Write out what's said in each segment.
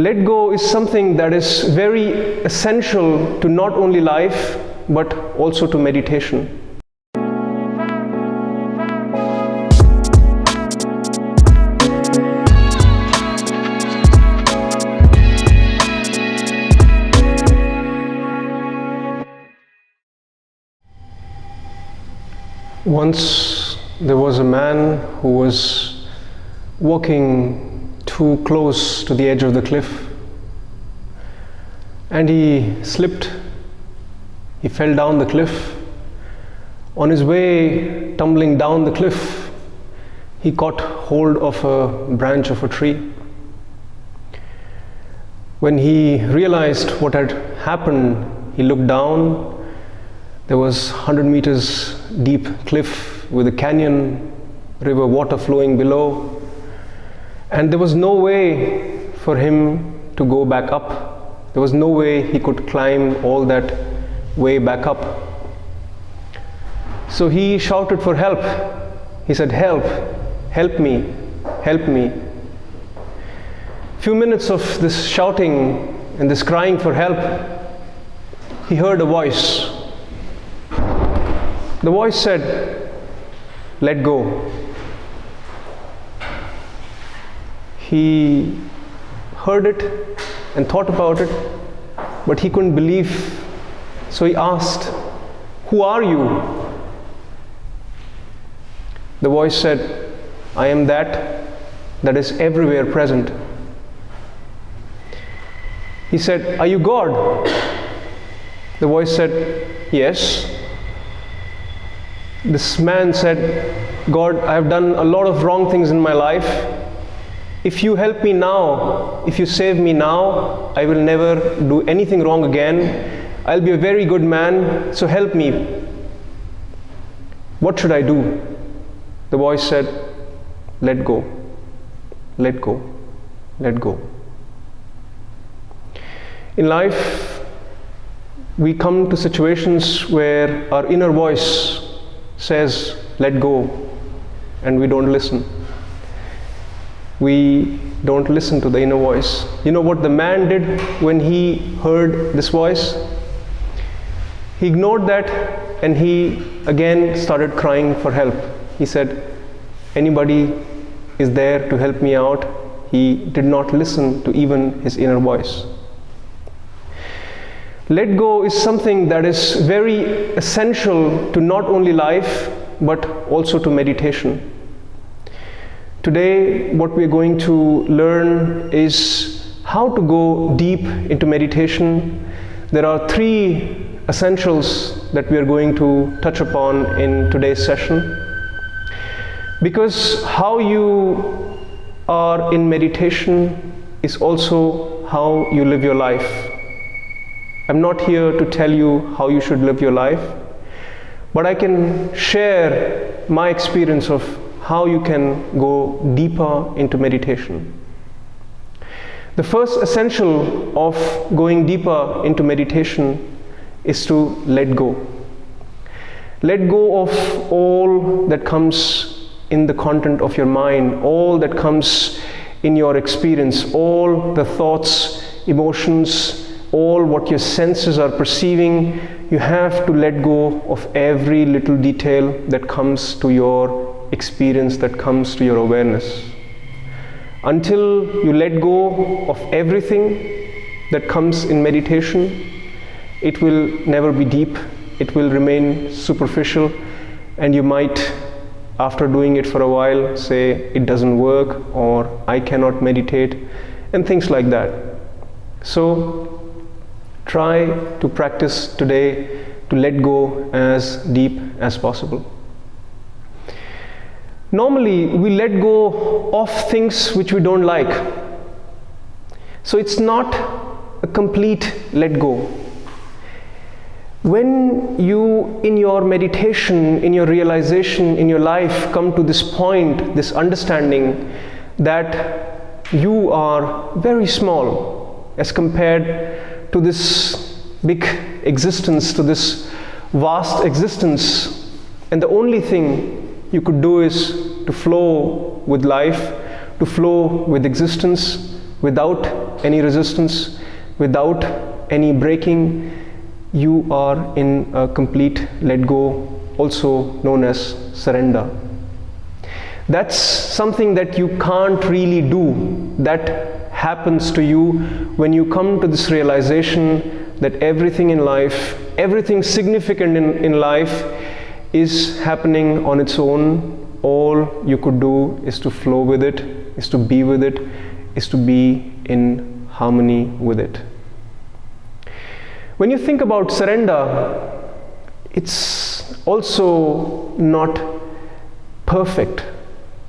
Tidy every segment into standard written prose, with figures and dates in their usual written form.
Let go is something that is very essential to not only life, but also to meditation. Once there was a man who was walking too close to the edge of the cliff, and he slipped. He fell down the cliff. On his way tumbling down the cliff, he caught hold of a branch of a tree. When he realized what had happened, he looked down. There was 100 meters deep cliff with a canyon, river water flowing below, and there was no way for him to go back up. There was no way he could climb all that way back up. So he shouted for help. He said, "Help, help me, help me." Few minutes of this shouting and this crying for help, he heard a voice. The voice said, "Let go." He heard it and thought about it, but he couldn't believe. So he asked, "Who are you?" The voice said, "I am that is everywhere present." He said, "Are you God?" The voice said, "Yes." This man said, "God, I have done a lot of wrong things in my life. If you help me now, if you save me now, I will never do anything wrong again. I'll be a very good man, so help me. What should I do?" The voice said, "Let go, let go, let go." In life, we come to situations where our inner voice says, "Let go," and we don't listen. We don't listen to the inner voice. You know what the man did when he heard this voice? He ignored that and he again started crying for help. He said, "Anybody is there to help me out?" He did not listen to even his inner voice. Let go is something that is very essential to not only life, but also to meditation. Today, what we are going to learn is how to go deep into meditation. There are 3 essentials that we are going to touch upon in today's session. Because how you are in meditation is also how you live your life. I'm not here to tell you how you should live your life, but I can share my experience of how you can go deeper into meditation. The first essential of going deeper into meditation is to let go. Let go of all that comes in the content of your mind, all that comes in your experience, all the thoughts, emotions, all what your senses are perceiving. You have to let go of every little detail that comes to your experience, that comes to your awareness. Until you let go of everything that comes in meditation, it will never be deep. It will remain superficial, and you might, after doing it for a while, say it doesn't work or I cannot meditate and things like that. So try to practice today to let go as deep as possible. Normally, we let go of things which we don't like. So it's not a complete let go. When you, in your meditation, in your realization, in your life, come to this point, this understanding that you are very small as compared to this big existence, to this vast existence, and the only thing you could do is to flow with life, to flow with existence without any resistance, without any breaking, you are in a complete let go, also known as surrender. That's something that you can't really do. That happens to you when you come to this realization that everything in life, everything significant in life is happening on its own. All you could do is to flow with it, is to be with it, is to be in harmony with it. When you think about surrender, it's also not perfect.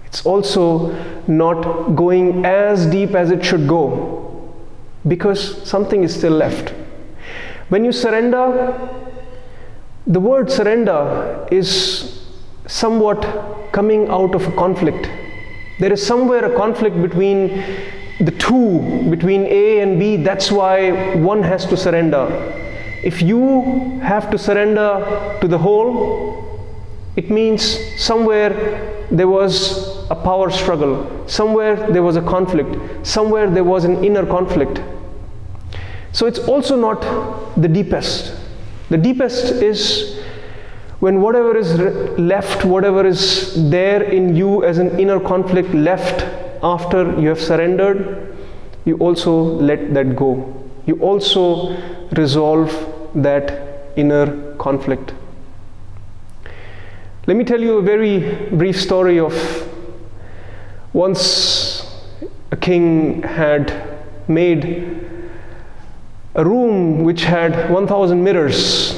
It's also not going as deep as it should go, because something is still left. When you surrender, the word surrender is somewhat coming out of a conflict. There is somewhere a conflict between the two, between A and B. That's why one has to surrender. If you have to surrender to the whole, it means somewhere there was a power struggle, somewhere there was a conflict, somewhere there was an inner conflict. So it's also not the deepest. The deepest is when whatever is left, whatever is there in you as an inner conflict left after you have surrendered, you also let that go. You also resolve that inner conflict. Let me tell you a very brief story of once a king had made a room which had 1,000 mirrors.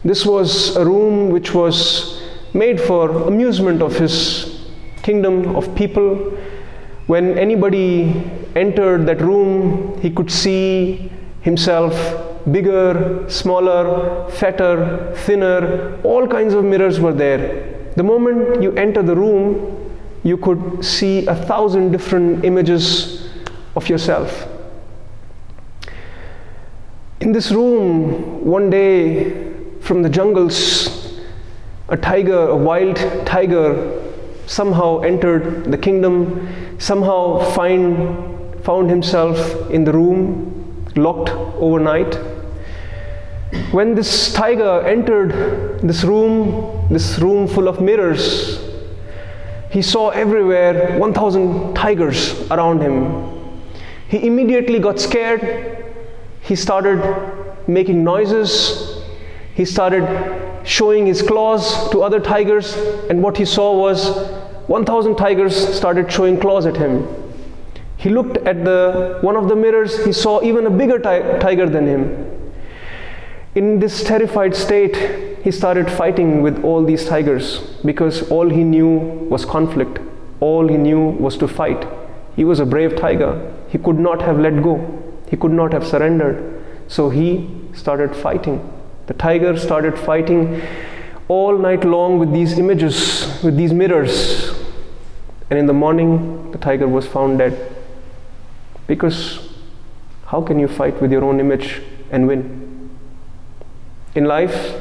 This was a room which was made for amusement of his kingdom of people. When anybody entered that room, he could see himself bigger, smaller, fatter, thinner. All kinds of mirrors were there. The moment you enter the room, you could see 1,000 different images of yourself. In this room, one day, from the jungles, a tiger, a wild tiger, somehow entered the kingdom, somehow found himself in the room, locked overnight. When this tiger entered this room full of mirrors, he saw everywhere 1,000 tigers around him. He immediately got scared. He started making noises. He started showing his claws to other tigers, and what he saw was 1,000 tigers started showing claws at him. He looked at one of the mirrors. He saw even a bigger tiger than him. In this terrified state, he started fighting with all these tigers, because all he knew was conflict. All he knew was to fight. He was a brave tiger. He could not have let go. He could not have surrendered. So he started fighting. The tiger started fighting all night long with these images, with these mirrors. And in the morning, the tiger was found dead. Because how can you fight with your own image and win? In life,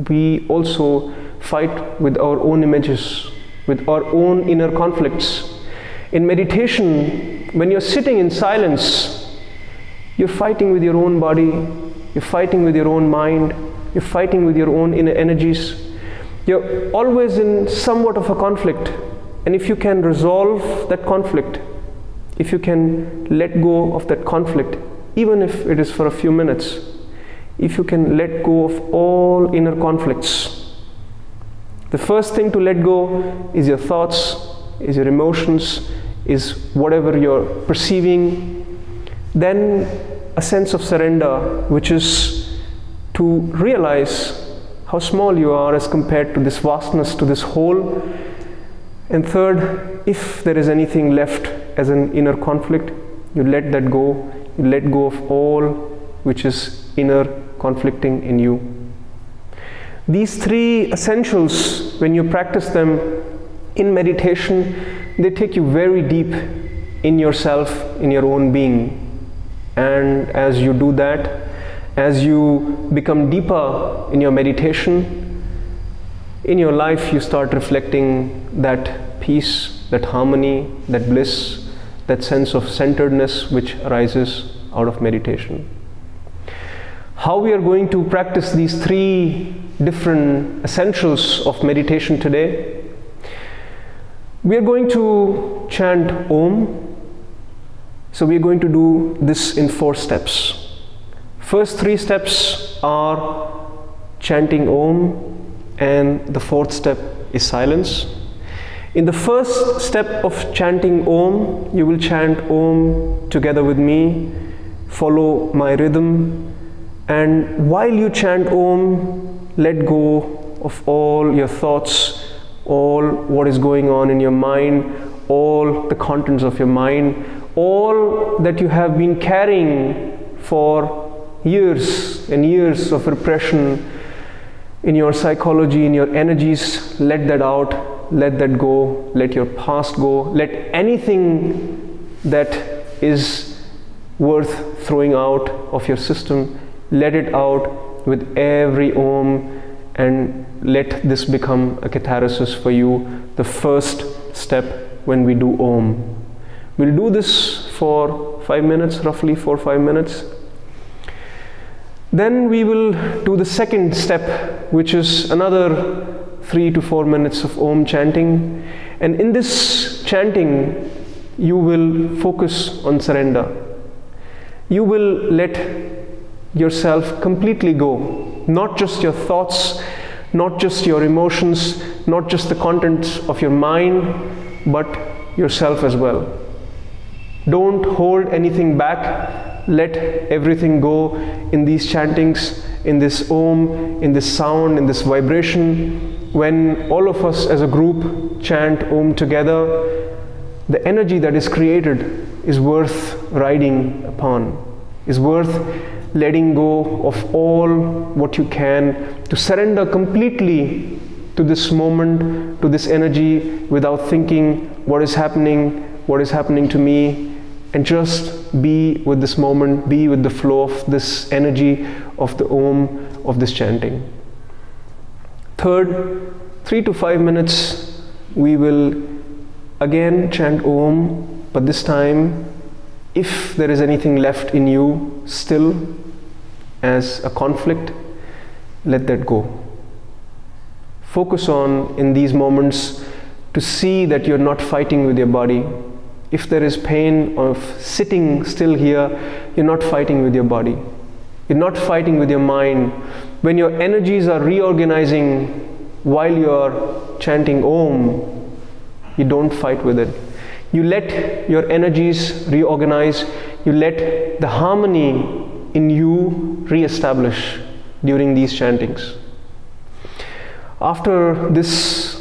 we also fight with our own images, with our own inner conflicts. In meditation, when you're sitting in silence, you're fighting with your own body, you're fighting with your own mind, you're fighting with your own inner energies. You're always in somewhat of a conflict. And if you can resolve that conflict, if you can let go of that conflict, even if it is for a few minutes, if you can let go of all inner conflicts, the first thing to let go is your thoughts, is your emotions, is whatever you're perceiving. Then a sense of surrender, which is to realize how small you are as compared to this vastness, to this whole. And third, if there is anything left as an inner conflict, you let that go. You let go of all which is inner conflicting in you. These three essentials, when you practice them in meditation, they take you very deep in yourself, in your own being. And as you do that, as you become deeper in your meditation, in your life you start reflecting that peace, that harmony, that bliss, that sense of centeredness which arises out of meditation. How we are going to practice these three different essentials of meditation today? We are going to chant OM. So we are going to do this in 4 steps. First 3 steps are chanting OM, and the 4th step is silence. In the first step of chanting OM, you will chant OM together with me, follow my rhythm, and while you chant OM, let go of all your thoughts, all what is going on in your mind, all the contents of your mind, all that you have been carrying for years and years of repression in your psychology, in your energies. Let that out, let that go, let your past go, let anything that is worth throwing out of your system, let it out with every OM, and let this become a catharsis for you, the first step when we do OM. We'll do this for 5 minutes, roughly 4-5 minutes. Then we will do the second step, which is another 3 to 4 minutes of OM chanting. And in this chanting, you will focus on surrender. You will let yourself completely go, not just your thoughts, not just your emotions, not just the contents of your mind, but yourself as well. Don't hold anything back. Let everything go in these chantings, in this OM, in this sound, in this vibration. When all of us as a group chant OM together, the energy that is created is worth riding upon, is worth letting go of all what you can, to surrender completely to this moment, to this energy, without thinking what is happening to me, and just be with this moment, be with the flow of this energy of the OM, of this chanting. Third, 3 to 5 minutes, we will again chant OM, but this time, if there is anything left in you still as a conflict, let that go. Focus on, in these moments, to see that you're not fighting with your body. If there is pain of sitting still here, you're not fighting with your body. You're not fighting with your mind. When your energies are reorganizing while you're chanting OM, you don't fight with it. You let your energies reorganize. You let the harmony in you re-establish during these chantings. After this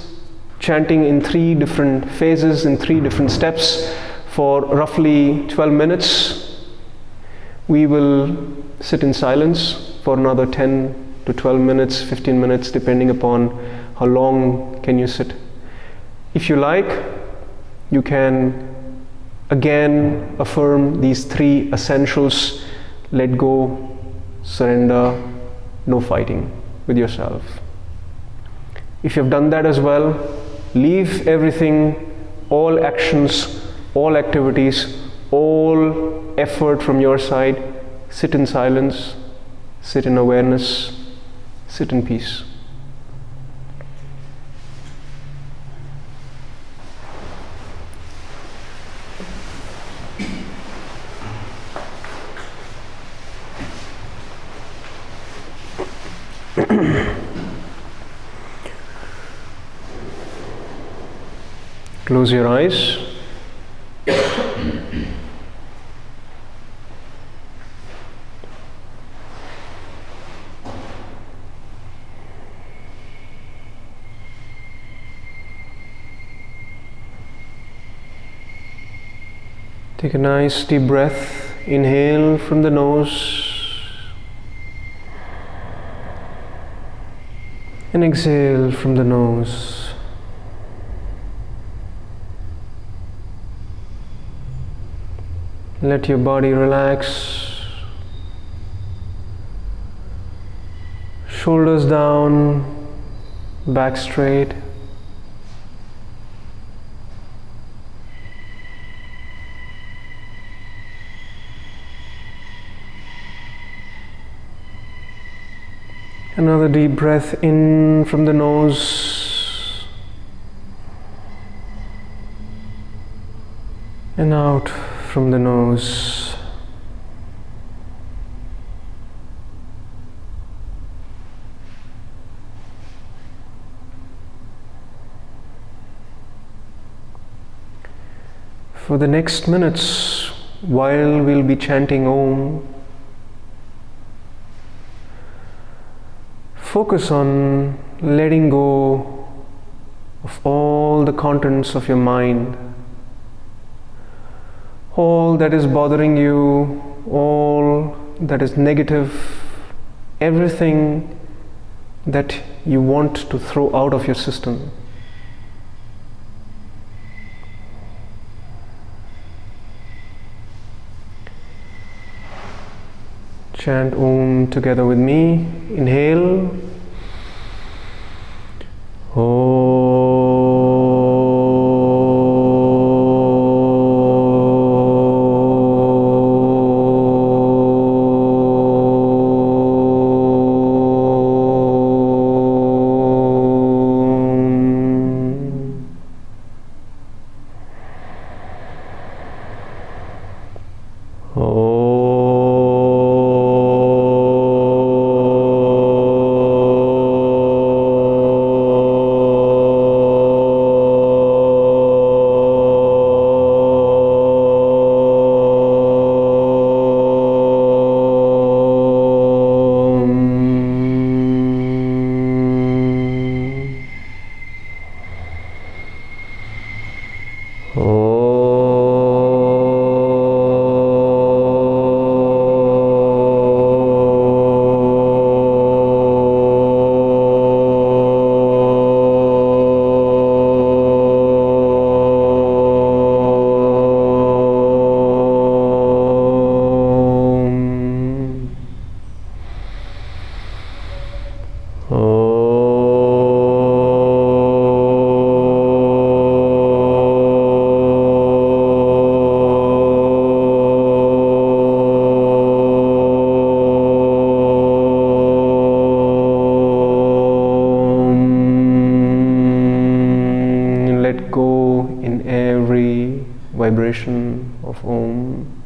chanting in 3 different phases, in 3 different steps, for roughly 12 minutes, we will sit in silence for another 10 to 12 minutes, 15 minutes, depending upon how long can you sit. If you like, you can again affirm these 3 essentials: let go, surrender, no fighting with yourself. If you've done that as well, leave everything, all actions, all activities, all effort from your side. Sit in silence, sit in awareness, sit in peace. Close your eyes. Take a nice deep breath. Inhale from the nose and exhale from the nose. Let your body relax. Shoulders down, back straight. Another deep breath in from the nose and out from the nose. For the next minutes, while we'll be chanting Om, focus on letting go of all the contents of your mind, all that is bothering you, all that is negative, everything that you want to throw out of your system. Chant Om together with me. Inhale. Vibration of Om.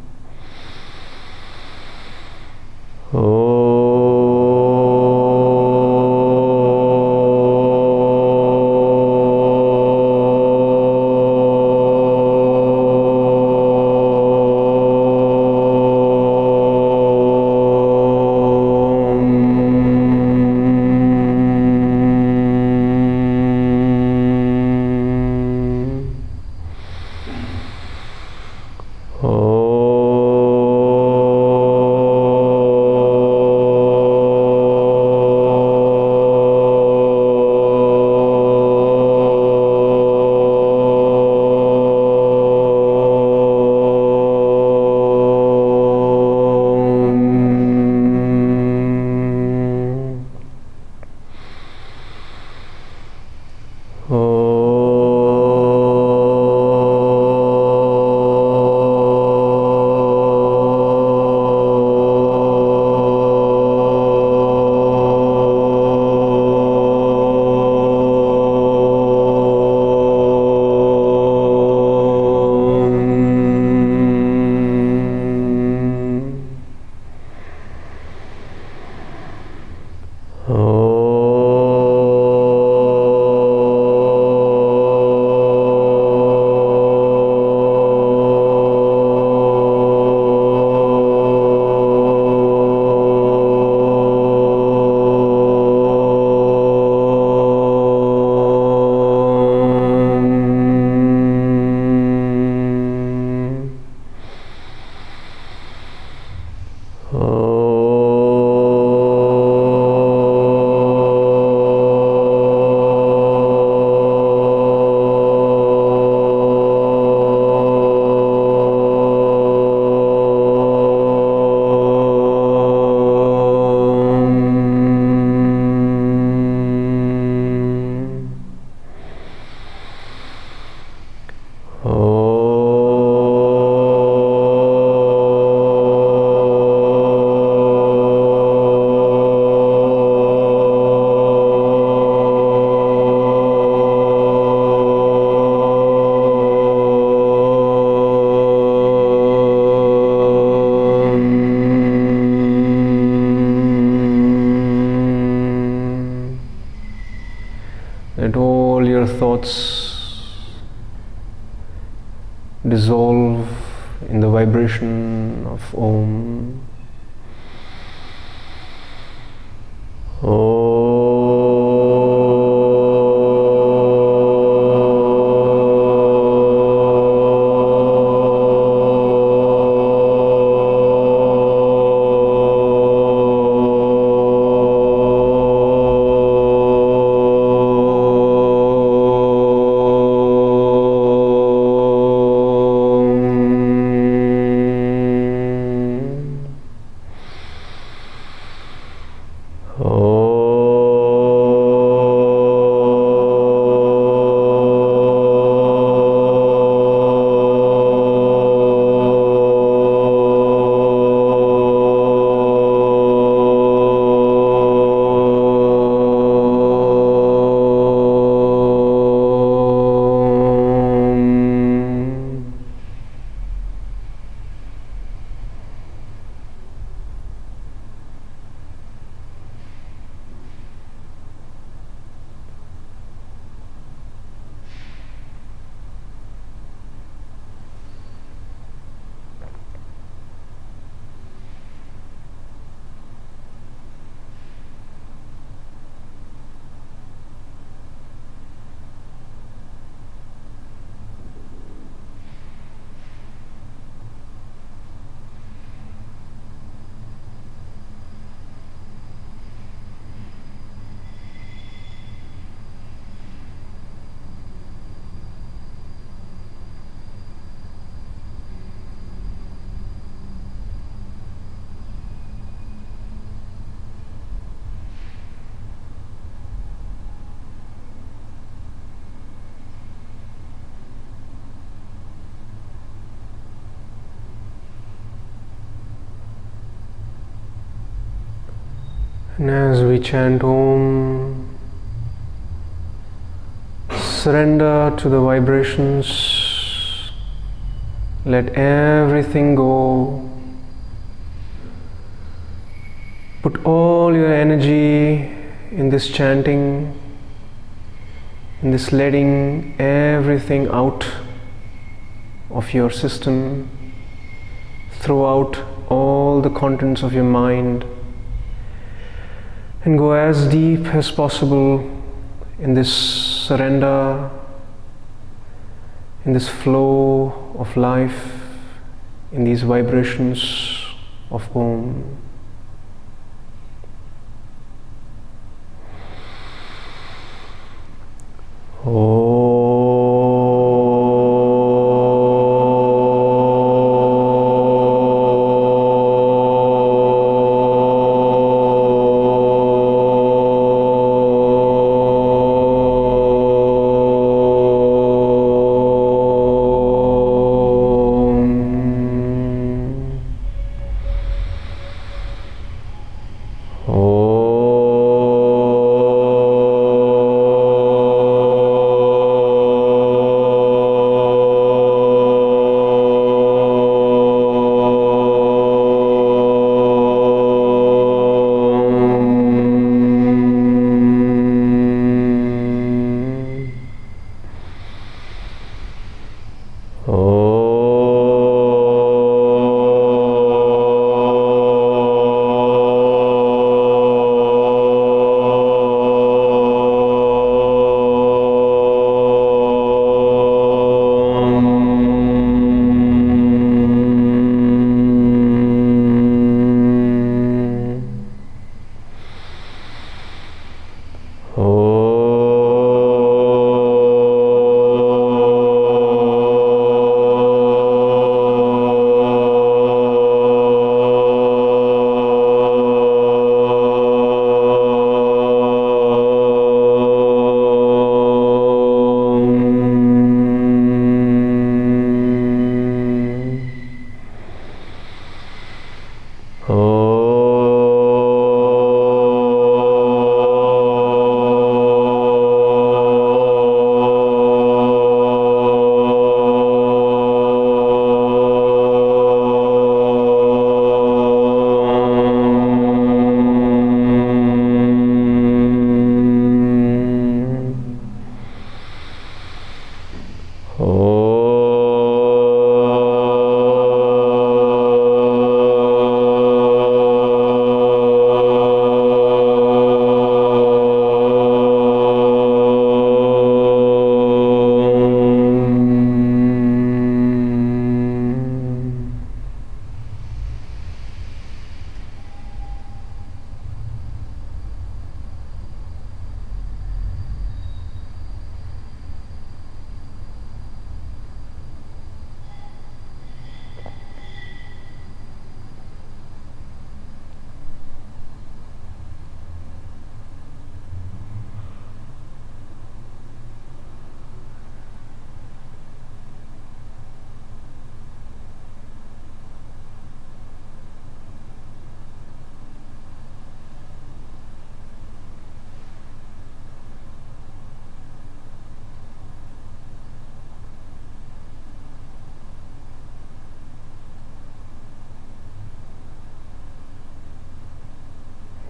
thoughts dissolve in the vibration of Om. And as we chant Om, surrender to the vibrations, let everything go. Put all your energy in this chanting, in this letting everything out of your system, throw out all the contents of your mind, and go as deep as possible in this surrender, in this flow of life, in these vibrations of Om.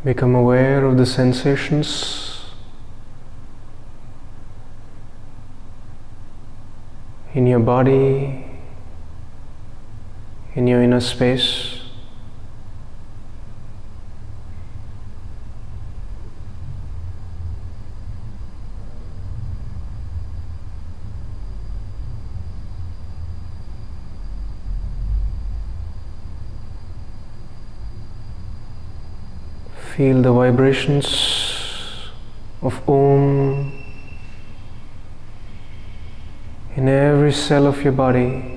Become aware of the sensations in your body, in your inner space. Feel the vibrations of Om in every cell of your body.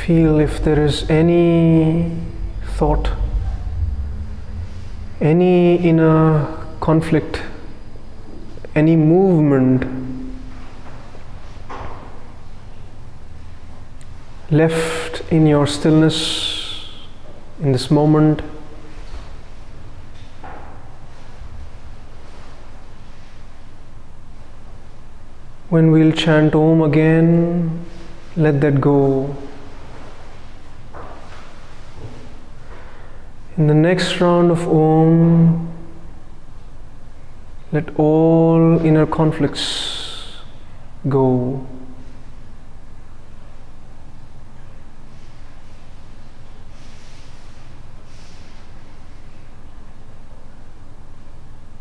Feel if there is any thought, any inner conflict, any movement left in your stillness in this moment. When we'll chant Om again, let that go. In the next round of Om, let all inner conflicts go.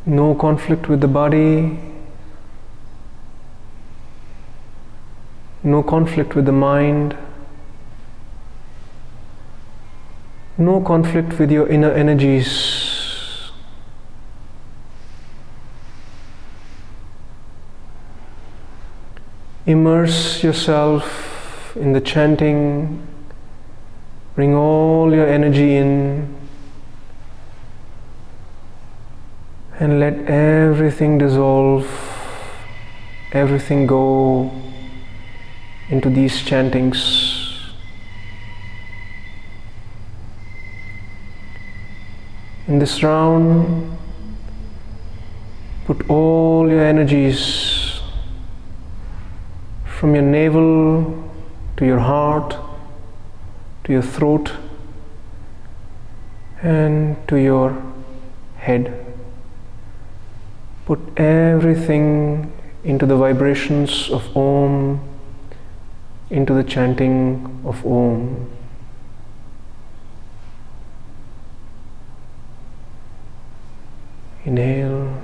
No conflict with the body, no conflict with the mind, no conflict with your inner energies. Immerse yourself in the chanting. Bring all your energy in and let everything dissolve, everything go into these chantings. In this round, put all your energies from your navel to your heart, to your throat, and to your head. Put everything into the vibrations of Om, into the chanting of Om. Inhale.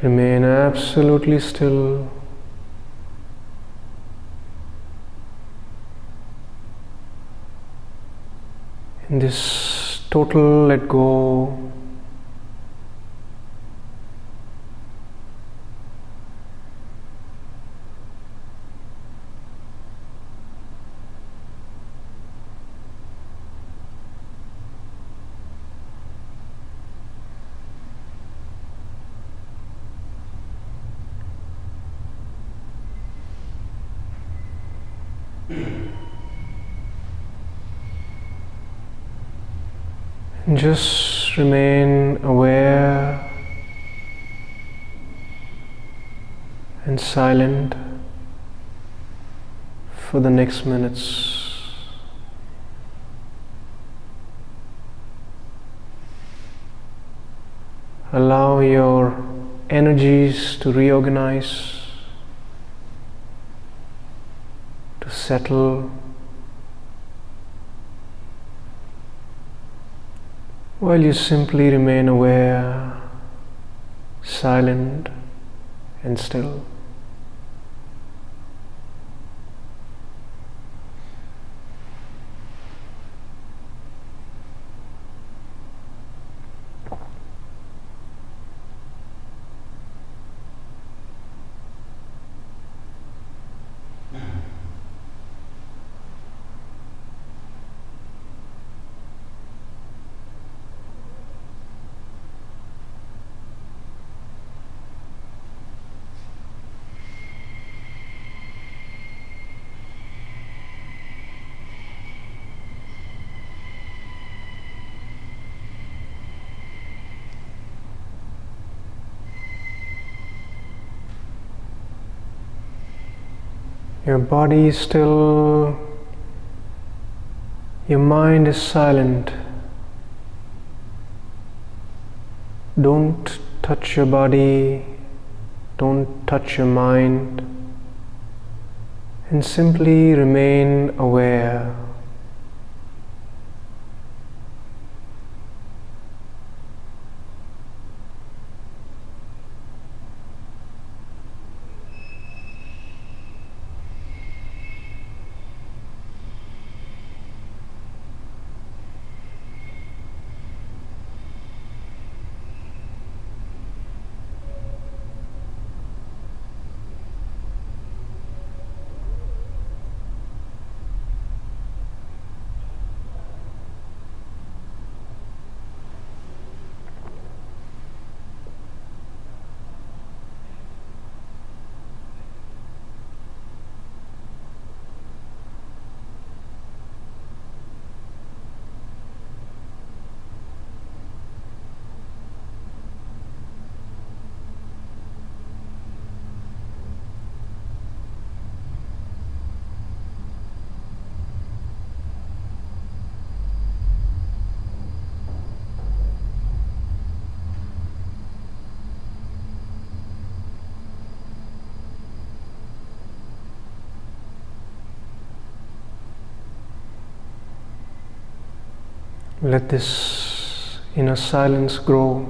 Remain absolutely still. In this total let go. Just remain aware and silent for the next minutes. Allow your energies to reorganize, to settle, while you simply remain aware, silent and still. Your body is still, your mind is silent. Don't touch your body, don't touch your mind, and simply remain aware. Let this inner silence grow.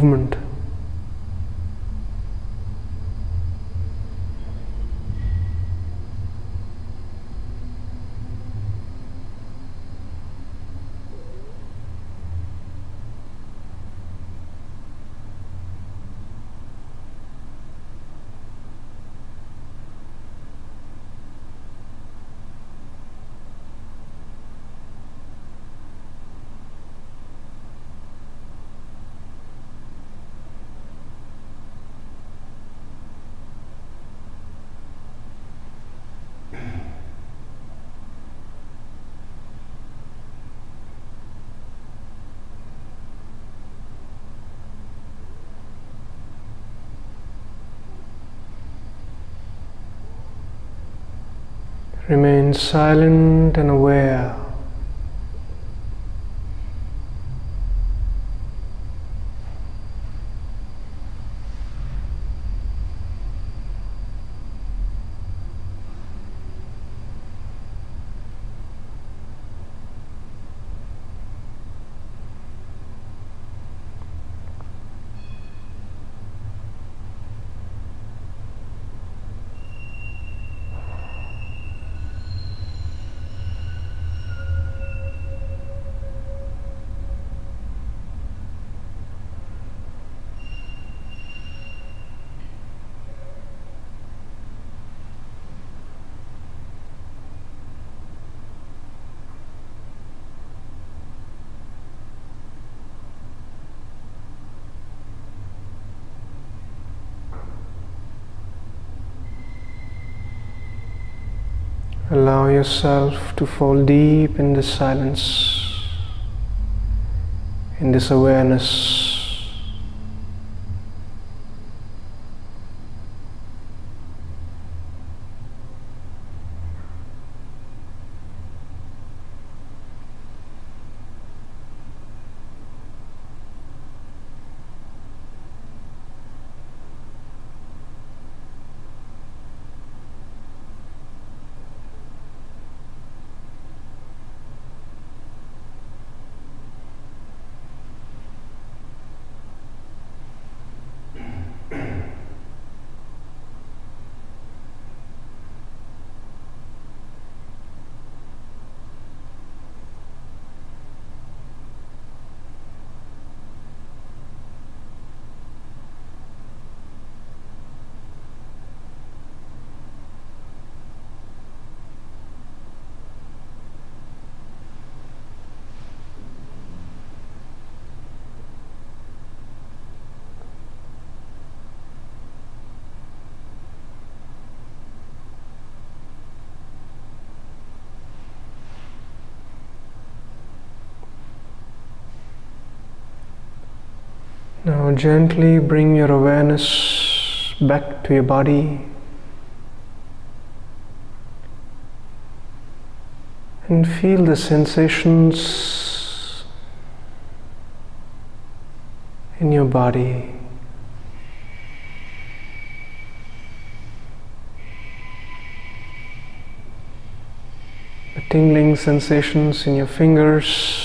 movement. Remain silent and aware. Allow yourself to fall deep in this silence, in this awareness. Now gently bring your awareness back to your body and feel the sensations in your body. The tingling sensations in your fingers,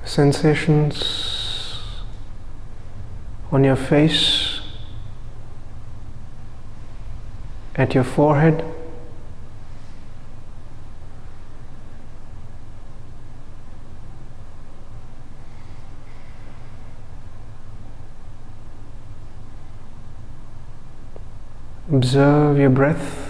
sensations on your face, at your forehead, observe your breath.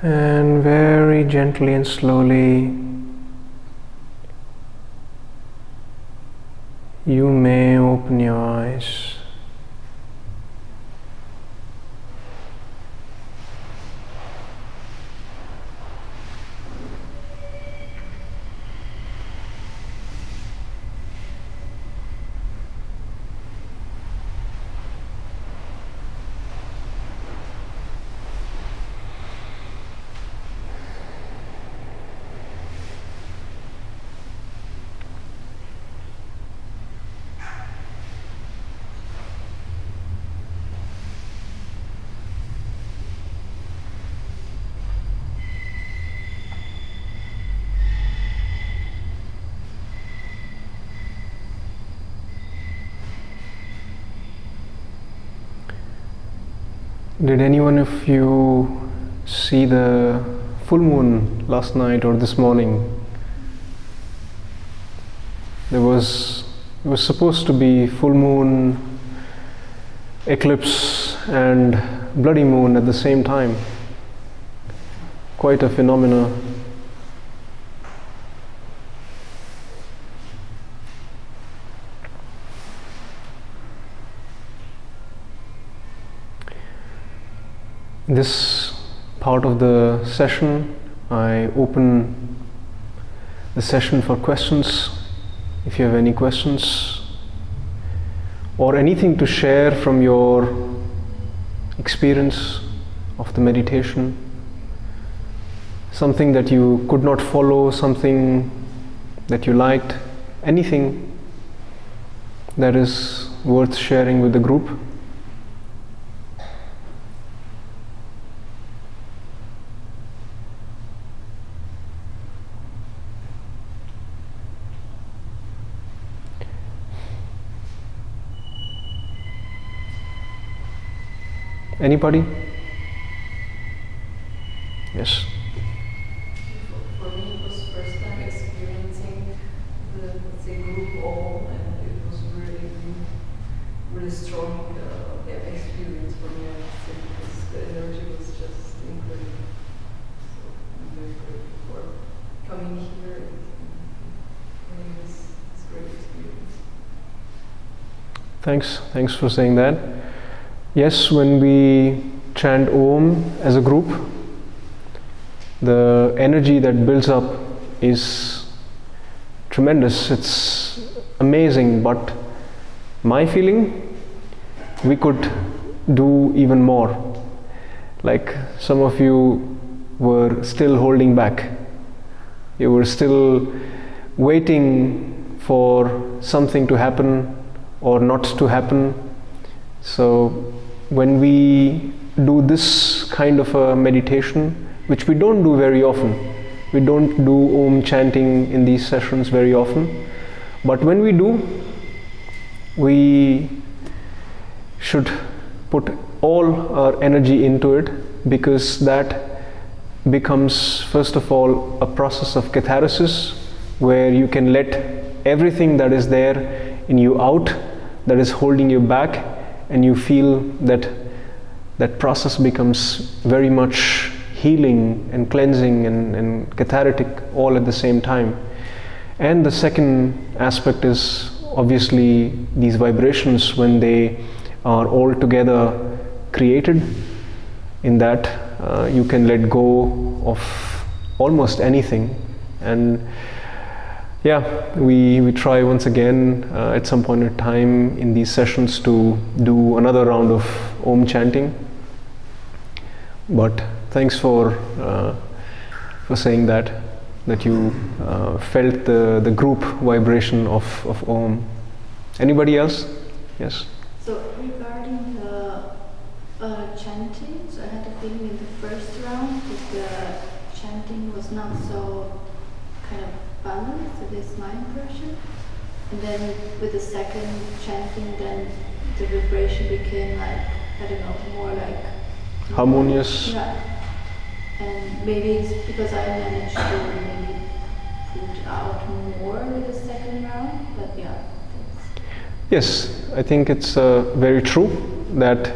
And very gently and slowly, you may open your eyes. Did anyone of you see the full moon last night or this morning? It was supposed to be full moon, eclipse and bloody moon at the same time. Quite a phenomena. In this part of the session, I open the session for questions. If you have any questions or anything to share from your experience of the meditation, something that you could not follow, something that you liked, anything that is worth sharing with the group. Anybody? Yes. For me, it was the first time experiencing the group all, and it was really strong experience for me. I must say, because the energy was just incredible. So I'm very grateful for coming here and having this great experience. Thanks for saying that. Yes, when we chant OM as a group, the energy that builds up is tremendous. It's amazing, but my feeling, we could do even more. Like some of you were still holding back. You were still waiting for something to happen or not to happen. So when we do this kind of a meditation, which we don't do very often, we don't do Om chanting in these sessions very often, but when we do, we should put all our energy into it, because that becomes, first of all, a process of catharsis, where you can let everything that is there in you out, that is holding you back, and you feel that that process becomes very much healing and cleansing and cathartic all at the same time. And the second aspect is obviously these vibrations, when they are all together created, in that you can let go of almost anything. And yeah, we try once again at some point in time in these sessions to do another round of Om chanting. But thanks for saying that you felt the group vibration of Om. Anybody else? Yes. So regarding the chanting, so I had a feeling in the first round that the chanting was not so kind of balanced, so this is my impression. And then with the second chanting, then the vibration became like, I don't know, more like harmonious. Yeah. And maybe it's because I managed to maybe put out more with the second round, but yeah. Yes, I think it's very true that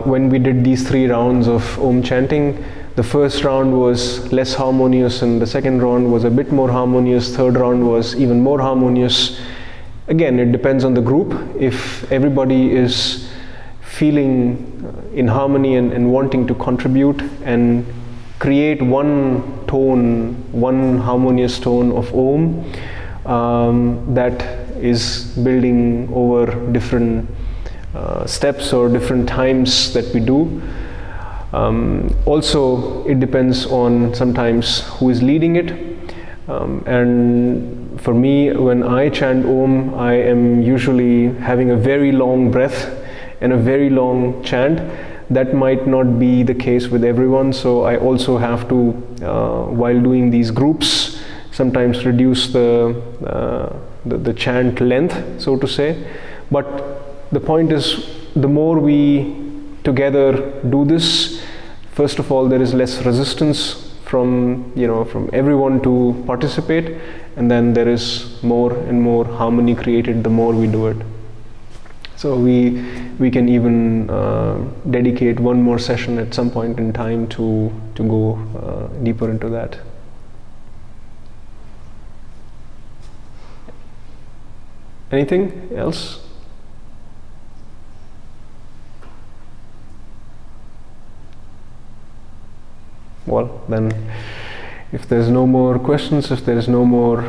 when we did these 3 rounds of Om chanting, the first round was less harmonious, and the second round was a bit more harmonious, third round was even more harmonious. Again, it depends on the group. If everybody is feeling in harmony and wanting to contribute and create one tone, one harmonious tone of Om, that is building over different steps or different times that we do. Also, it depends on sometimes who is leading it. And for me, when I chant Om, I am usually having a very long breath and a very long chant. That might not be the case with everyone, so I also have to, while doing these groups, sometimes reduce the chant length, so to say. But the point is, the more we together do this, first of all, there is less resistance from everyone to participate, and then there is more and more harmony created the more we do it. So we can even dedicate one more session at some point in time to go deeper into that. Anything else? Well, then, if there's no more questions, if there's no more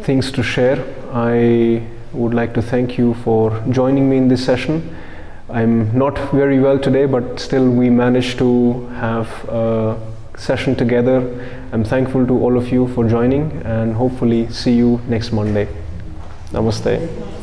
things to share, I would like to thank you for joining me in this session. I'm not very well today, but still we managed to have a session together. I'm thankful to all of you for joining, and hopefully see you next Monday. Namaste.